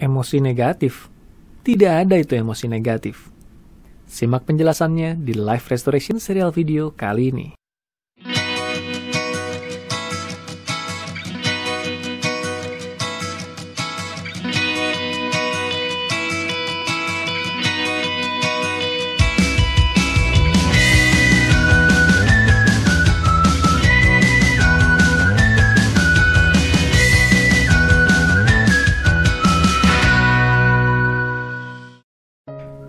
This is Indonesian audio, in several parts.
Emosi negatif? Tidak ada itu emosi negatif. Simak penjelasannya di Life Restoration serial video kali ini.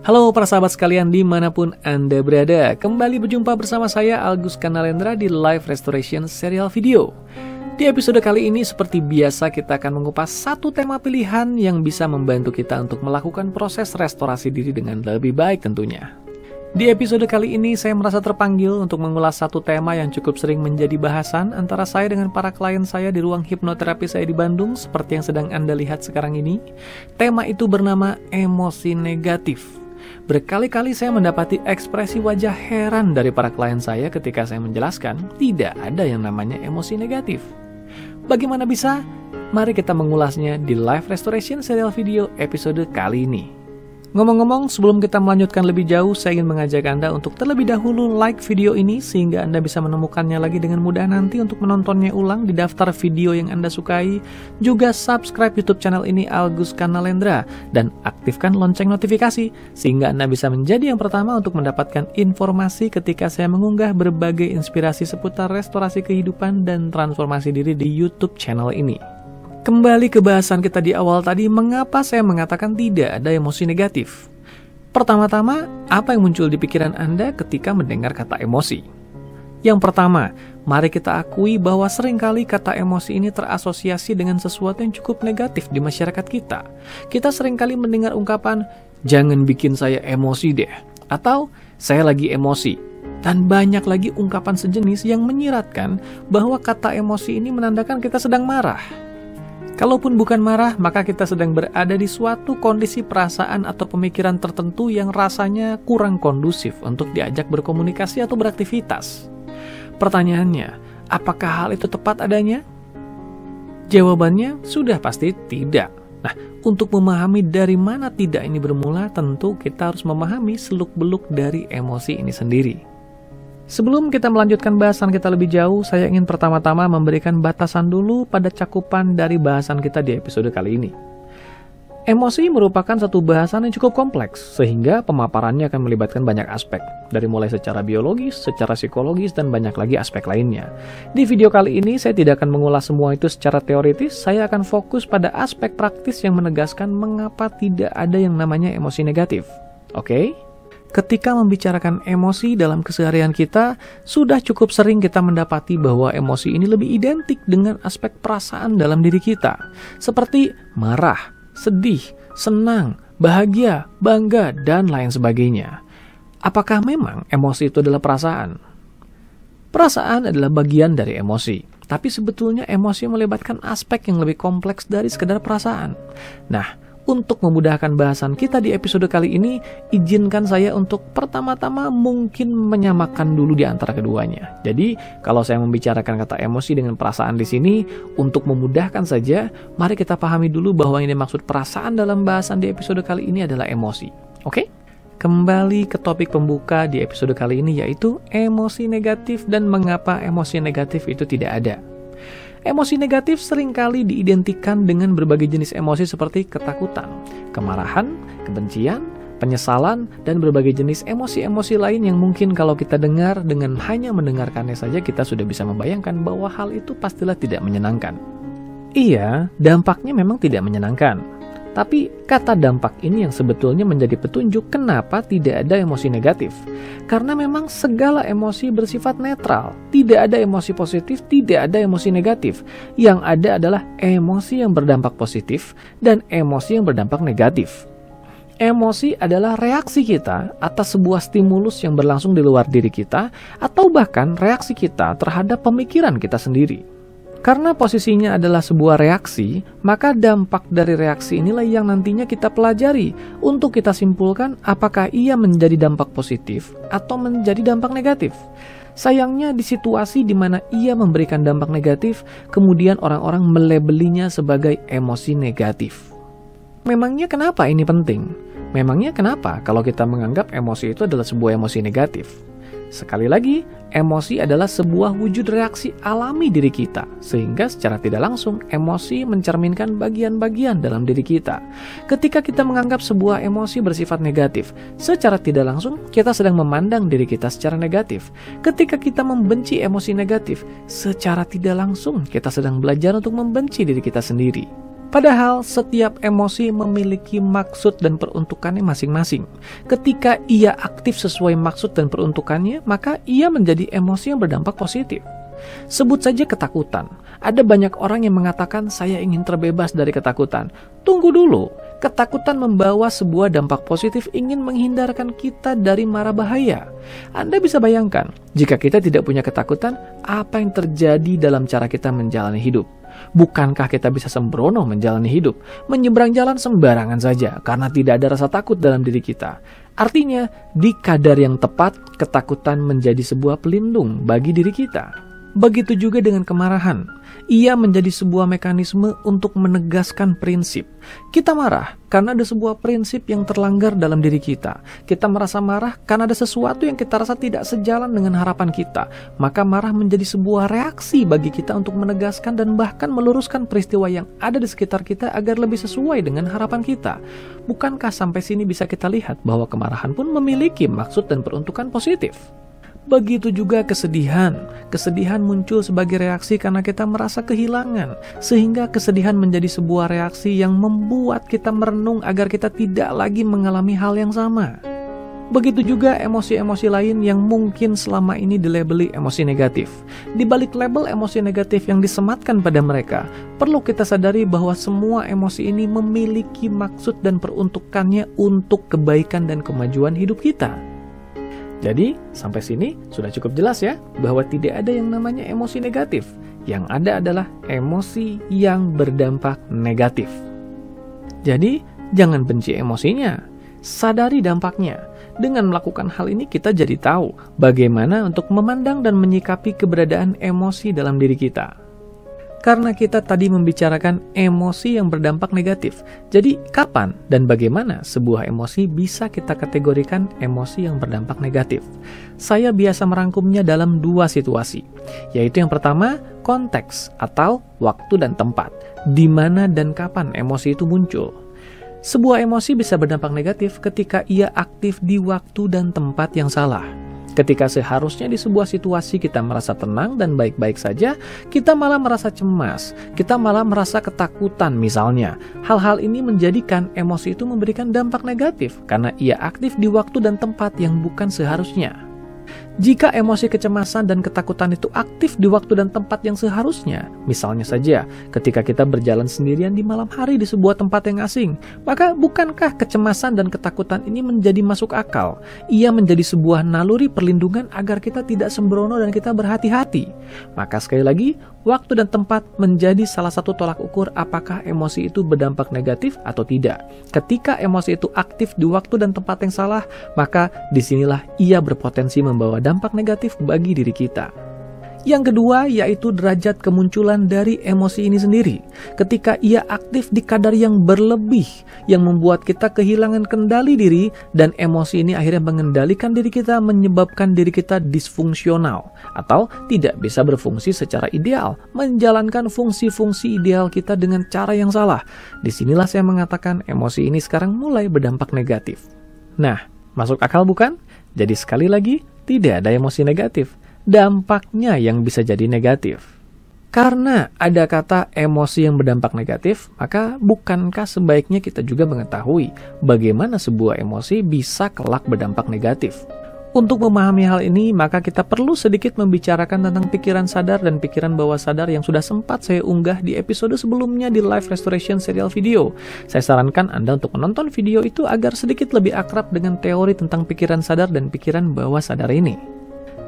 Halo para sahabat sekalian dimanapun Anda berada. Kembali berjumpa bersama saya Algus Kanalendra di Life Restoration serial video. Di episode kali ini seperti biasa kita akan mengupas satu tema pilihan yang bisa membantu kita untuk melakukan proses restorasi diri dengan lebih baik tentunya. Di episode kali ini saya merasa terpanggil untuk mengulas satu tema yang cukup sering menjadi bahasan antara saya dengan para klien saya di ruang hipnoterapi saya di Bandung seperti yang sedang Anda lihat sekarang ini. Tema itu bernama emosi negatif. Berkali-kali saya mendapati ekspresi wajah heran dari para klien saya ketika saya menjelaskan tidak ada yang namanya emosi negatif. Bagaimana bisa? Mari kita mengulasnya di Life Restoration serial video episode kali ini. Ngomong-ngomong, sebelum kita melanjutkan lebih jauh, saya ingin mengajak Anda untuk terlebih dahulu like video ini sehingga Anda bisa menemukannya lagi dengan mudah nanti untuk menontonnya ulang di daftar video yang Anda sukai. Juga subscribe YouTube channel ini Algus Kanalendra dan aktifkan lonceng notifikasi sehingga Anda bisa menjadi yang pertama untuk mendapatkan informasi ketika saya mengunggah berbagai inspirasi seputar restorasi kehidupan dan transformasi diri di YouTube channel ini. Kembali ke bahasan kita di awal tadi, mengapa saya mengatakan tidak ada emosi negatif? Pertama-tama, apa yang muncul di pikiran Anda ketika mendengar kata emosi? Yang pertama, mari kita akui bahwa seringkali kata emosi ini terasosiasi dengan sesuatu yang cukup negatif di masyarakat kita. Kita seringkali mendengar ungkapan, jangan bikin saya emosi deh, atau saya lagi emosi. Dan banyak lagi ungkapan sejenis yang menyiratkan bahwa kata emosi ini menandakan kita sedang marah. Kalaupun bukan marah, maka kita sedang berada di suatu kondisi perasaan atau pemikiran tertentu yang rasanya kurang kondusif untuk diajak berkomunikasi atau beraktivitas. Pertanyaannya, apakah hal itu tepat adanya? Jawabannya sudah pasti tidak. Nah, untuk memahami dari mana tidak ini bermula, tentu kita harus memahami seluk-beluk dari emosi ini sendiri. Sebelum kita melanjutkan bahasan kita lebih jauh, saya ingin pertama-tama memberikan batasan dulu pada cakupan dari bahasan kita di episode kali ini. Emosi merupakan satu bahasan yang cukup kompleks, sehingga pemaparannya akan melibatkan banyak aspek, dari mulai secara biologis, secara psikologis, dan banyak lagi aspek lainnya. Di video kali ini, saya tidak akan mengulas semua itu secara teoritis, saya akan fokus pada aspek praktis yang menegaskan mengapa tidak ada yang namanya emosi negatif. Oke? Ketika membicarakan emosi dalam keseharian kita, sudah cukup sering kita mendapati bahwa emosi ini lebih identik dengan aspek perasaan dalam diri kita. Seperti marah, sedih, senang, bahagia, bangga, dan lain sebagainya. Apakah memang emosi itu adalah perasaan? Perasaan adalah bagian dari emosi. Tapi sebetulnya emosi melibatkan aspek yang lebih kompleks dari sekedar perasaan. Nah, untuk memudahkan bahasan kita di episode kali ini, izinkan saya untuk pertama-tama mungkin menyamakan dulu di antara keduanya. Jadi, kalau saya membicarakan kata emosi dengan perasaan di sini, untuk memudahkan saja, mari kita pahami dulu bahwa yang dimaksud perasaan dalam bahasan di episode kali ini adalah emosi. Oke? Kembali ke topik pembuka di episode kali ini, yaitu emosi negatif dan mengapa emosi negatif itu tidak ada. Emosi negatif seringkali diidentikan dengan berbagai jenis emosi seperti ketakutan, kemarahan, kebencian, penyesalan, dan berbagai jenis emosi-emosi lain yang mungkin kalau kita dengar dengan hanya mendengarkannya saja kita sudah bisa membayangkan bahwa hal itu pastilah tidak menyenangkan. Iya, dampaknya memang tidak menyenangkan. Tapi kata dampak ini yang sebetulnya menjadi petunjuk kenapa tidak ada emosi negatif. Karena memang segala emosi bersifat netral. Tidak ada emosi positif, tidak ada emosi negatif. Yang ada adalah emosi yang berdampak positif dan emosi yang berdampak negatif. Emosi adalah reaksi kita atas sebuah stimulus yang berlangsung di luar diri kita atau bahkan reaksi kita terhadap pemikiran kita sendiri. Karena posisinya adalah sebuah reaksi, maka dampak dari reaksi inilah yang nantinya kita pelajari untuk kita simpulkan apakah ia menjadi dampak positif atau menjadi dampak negatif. Sayangnya di situasi di mana ia memberikan dampak negatif, kemudian orang-orang melabelinya sebagai emosi negatif. Memangnya kenapa ini penting? Memangnya kenapa kalau kita menganggap emosi itu adalah sebuah emosi negatif? Sekali lagi, emosi adalah sebuah wujud reaksi alami diri kita, sehingga secara tidak langsung emosi mencerminkan bagian-bagian dalam diri kita. Ketika kita menganggap sebuah emosi bersifat negatif, secara tidak langsung kita sedang memandang diri kita secara negatif. Ketika kita membenci emosi negatif, secara tidak langsung kita sedang belajar untuk membenci diri kita sendiri. Padahal setiap emosi memiliki maksud dan peruntukannya masing-masing. Ketika ia aktif sesuai maksud dan peruntukannya, maka ia menjadi emosi yang berdampak positif. Sebut saja ketakutan. Ada banyak orang yang mengatakan saya ingin terbebas dari ketakutan. Tunggu dulu, ketakutan membawa sebuah dampak positif ingin menghindarkan kita dari mara bahaya. Anda bisa bayangkan, jika kita tidak punya ketakutan, apa yang terjadi dalam cara kita menjalani hidup? Bukankah kita bisa sembrono menjalani hidup, menyeberang jalan sembarangan saja karena tidak ada rasa takut dalam diri kita? Artinya, di kadar yang tepat, ketakutan menjadi sebuah pelindung bagi diri kita. Begitu juga dengan kemarahan. Ia menjadi sebuah mekanisme untuk menegaskan prinsip. Kita marah karena ada sebuah prinsip yang terlanggar dalam diri kita. Kita merasa marah karena ada sesuatu yang kita rasa tidak sejalan dengan harapan kita. Maka marah menjadi sebuah reaksi bagi kita untuk menegaskan dan bahkan meluruskan peristiwa yang ada di sekitar kita agar lebih sesuai dengan harapan kita. Bukankah sampai sini bisa kita lihat bahwa kemarahan pun memiliki maksud dan peruntukan positif? Begitu juga kesedihan. Kesedihan muncul sebagai reaksi karena kita merasa kehilangan, sehingga kesedihan menjadi sebuah reaksi yang membuat kita merenung agar kita tidak lagi mengalami hal yang sama. Begitu juga emosi-emosi lain yang mungkin selama ini dilabeli emosi negatif. Di balik label emosi negatif yang disematkan pada mereka, perlu kita sadari bahwa semua emosi ini memiliki maksud dan peruntukannya untuk kebaikan dan kemajuan hidup kita. Jadi, sampai sini sudah cukup jelas ya, bahwa tidak ada yang namanya emosi negatif. Yang ada adalah emosi yang berdampak negatif. Jadi, jangan benci emosinya, sadari dampaknya. Dengan melakukan hal ini kita jadi tahu bagaimana untuk memandang dan menyikapi keberadaan emosi dalam diri kita. Karena kita tadi membicarakan emosi yang berdampak negatif. Jadi, kapan dan bagaimana sebuah emosi bisa kita kategorikan emosi yang berdampak negatif? Saya biasa merangkumnya dalam dua situasi, yaitu yang pertama, konteks atau waktu dan tempat, di mana dan kapan emosi itu muncul. Sebuah emosi bisa berdampak negatif ketika ia aktif di waktu dan tempat yang salah. Ketika seharusnya di sebuah situasi kita merasa tenang dan baik-baik saja, kita malah merasa cemas, kita malah merasa ketakutan misalnya. Hal-hal ini menjadikan emosi itu memberikan dampak negatif karena ia aktif di waktu dan tempat yang bukan seharusnya. Jika emosi kecemasan dan ketakutan itu aktif di waktu dan tempat yang seharusnya, misalnya saja ketika kita berjalan sendirian di malam hari di sebuah tempat yang asing, maka bukankah kecemasan dan ketakutan ini menjadi masuk akal? Ia menjadi sebuah naluri perlindungan agar kita tidak sembrono dan kita berhati-hati. Maka sekali lagi, waktu dan tempat menjadi salah satu tolak ukur apakah emosi itu berdampak negatif atau tidak. Ketika emosi itu aktif di waktu dan tempat yang salah, maka disinilah ia berpotensi membawa dampak negatif bagi diri kita. Yang kedua yaitu derajat kemunculan dari emosi ini sendiri. Ketika ia aktif di kadar yang berlebih, yang membuat kita kehilangan kendali diri, dan emosi ini akhirnya mengendalikan diri kita, menyebabkan diri kita disfungsional atau tidak bisa berfungsi secara ideal, menjalankan fungsi-fungsi ideal kita dengan cara yang salah. Disinilah saya mengatakan emosi ini sekarang mulai berdampak negatif. Nah, masuk akal bukan? Jadi sekali lagi, tidak ada emosi negatif. Dampaknya yang bisa jadi negatif. Karena ada kata emosi yang berdampak negatif, maka bukankah sebaiknya kita juga mengetahui bagaimana sebuah emosi bisa kelak berdampak negatif? Untuk memahami hal ini, maka kita perlu sedikit membicarakan tentang pikiran sadar dan pikiran bawah sadar yang sudah sempat saya unggah di episode sebelumnya di Life Restoration Serial Video. Saya sarankan Anda untuk menonton video itu agar sedikit lebih akrab dengan teori tentang pikiran sadar dan pikiran bawah sadar ini.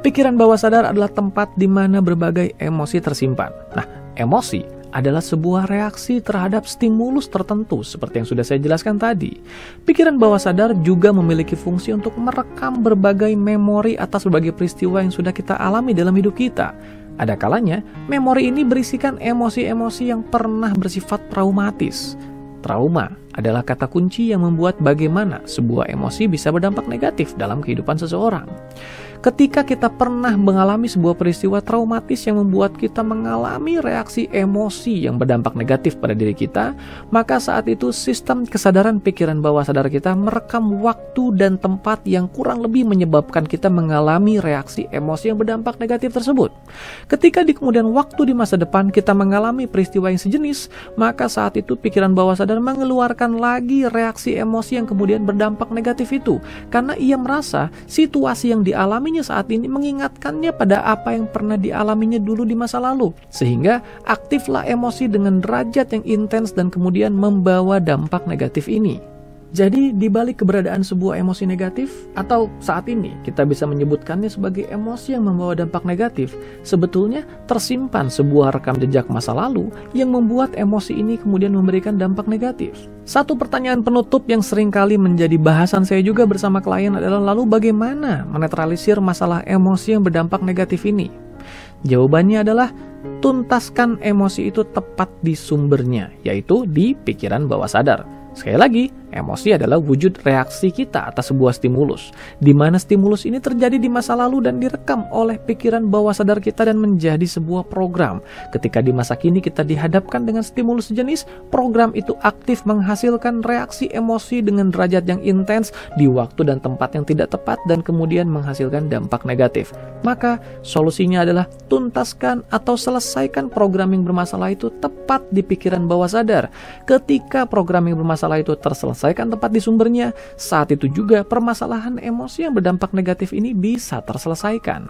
Pikiran bawah sadar adalah tempat di mana berbagai emosi tersimpan. Nah, emosi adalah sebuah reaksi terhadap stimulus tertentu seperti yang sudah saya jelaskan tadi. Pikiran bawah sadar juga memiliki fungsi untuk merekam berbagai memori atas berbagai peristiwa yang sudah kita alami dalam hidup kita. Ada kalanya, memori ini berisikan emosi-emosi yang pernah bersifat traumatis. Trauma adalah kata kunci yang membuat bagaimana sebuah emosi bisa berdampak negatif dalam kehidupan seseorang. Ketika kita pernah mengalami sebuah peristiwa traumatis yang membuat kita mengalami reaksi emosi yang berdampak negatif pada diri kita, maka saat itu sistem kesadaran pikiran bawah sadar kita merekam waktu dan tempat yang kurang lebih menyebabkan kita mengalami reaksi emosi yang berdampak negatif tersebut. Ketika di kemudian waktu di masa depan kita mengalami peristiwa yang sejenis, maka saat itu pikiran bawah sadar mengeluarkan lagi reaksi emosi yang kemudian berdampak negatif itu, karena ia merasa situasi yang dialami saat ini mengingatkannya pada apa yang pernah dialaminya dulu di masa lalu, sehingga aktiflah emosi dengan derajat yang intens dan kemudian membawa dampak negatif ini. Jadi di balik keberadaan sebuah emosi negatif, atau saat ini kita bisa menyebutkannya sebagai emosi yang membawa dampak negatif, sebetulnya tersimpan sebuah rekam jejak masa lalu yang membuat emosi ini kemudian memberikan dampak negatif. Satu pertanyaan penutup yang seringkali menjadi bahasan saya juga bersama klien adalah, lalu bagaimana menetralisir masalah emosi yang berdampak negatif ini? Jawabannya adalah, tuntaskan emosi itu tepat di sumbernya, yaitu di pikiran bawah sadar. Sekali lagi, emosi adalah wujud reaksi kita atas sebuah stimulus, di mana stimulus ini terjadi di masa lalu dan direkam oleh pikiran bawah sadar kita dan menjadi sebuah program. Ketika di masa kini kita dihadapkan dengan stimulus sejenis, program itu aktif menghasilkan reaksi emosi dengan derajat yang intens di waktu dan tempat yang tidak tepat dan kemudian menghasilkan dampak negatif. Maka solusinya adalah tuntaskan atau selesaikan program yang bermasalah itu tepat di pikiran bawah sadar. Ketika program yang bermasalah itu terselesaikan tepat di sumbernya, saat itu juga permasalahan emosi yang berdampak negatif ini bisa terselesaikan.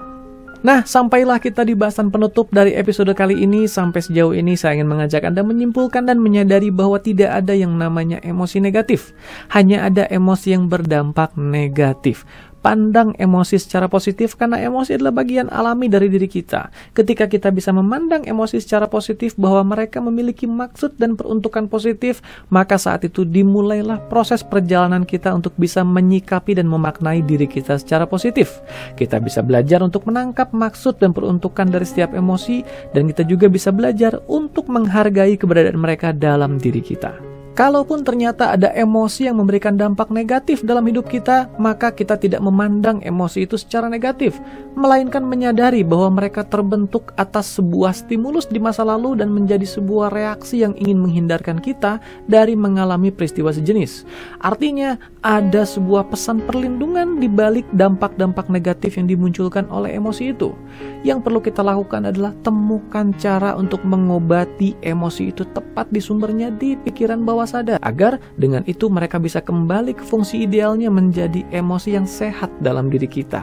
Nah, sampailah kita di bahasan penutup dari episode kali ini. Sampai sejauh ini saya ingin mengajak Anda menyimpulkan dan menyadari bahwa tidak ada yang namanya emosi negatif. Hanya ada emosi yang berdampak negatif. Pandang emosi secara positif, karena emosi adalah bagian alami dari diri kita. Ketika kita bisa memandang emosi secara positif bahwa mereka memiliki maksud dan peruntukan positif, maka saat itu dimulailah proses perjalanan kita untuk bisa menyikapi dan memaknai diri kita secara positif. Kita bisa belajar untuk menangkap maksud dan peruntukan dari setiap emosi, dan kita juga bisa belajar untuk menghargai keberadaan mereka dalam diri kita. Kalaupun ternyata ada emosi yang memberikan dampak negatif dalam hidup kita, maka kita tidak memandang emosi itu secara negatif, melainkan menyadari bahwa mereka terbentuk atas sebuah stimulus di masa lalu dan menjadi sebuah reaksi yang ingin menghindarkan kita dari mengalami peristiwa sejenis. Artinya, ada sebuah pesan perlindungan di balik dampak-dampak negatif yang dimunculkan oleh emosi itu. Yang perlu kita lakukan adalah temukan cara untuk mengobati emosi itu tepat di sumbernya di pikiran bawah sadar, agar dengan itu mereka bisa kembali ke fungsi idealnya menjadi emosi yang sehat dalam diri kita.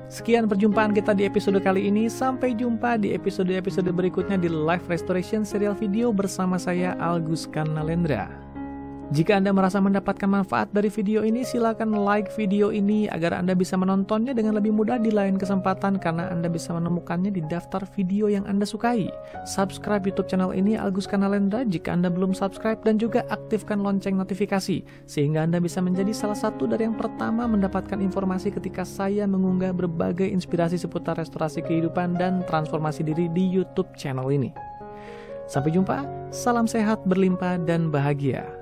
Sekian perjumpaan kita di episode kali ini. Sampai jumpa di episode-episode berikutnya di Life Restoration Serial Video bersama saya, Algus Kanalendra. Jika Anda merasa mendapatkan manfaat dari video ini, silakan like video ini agar Anda bisa menontonnya dengan lebih mudah di lain kesempatan, karena Anda bisa menemukannya di daftar video yang Anda sukai. Subscribe YouTube channel ini, Algus Kanalendra, jika Anda belum subscribe, dan juga aktifkan lonceng notifikasi, sehingga Anda bisa menjadi salah satu dari yang pertama mendapatkan informasi ketika saya mengunggah berbagai inspirasi seputar restorasi kehidupan dan transformasi diri di YouTube channel ini. Sampai jumpa, salam sehat, berlimpah, dan bahagia.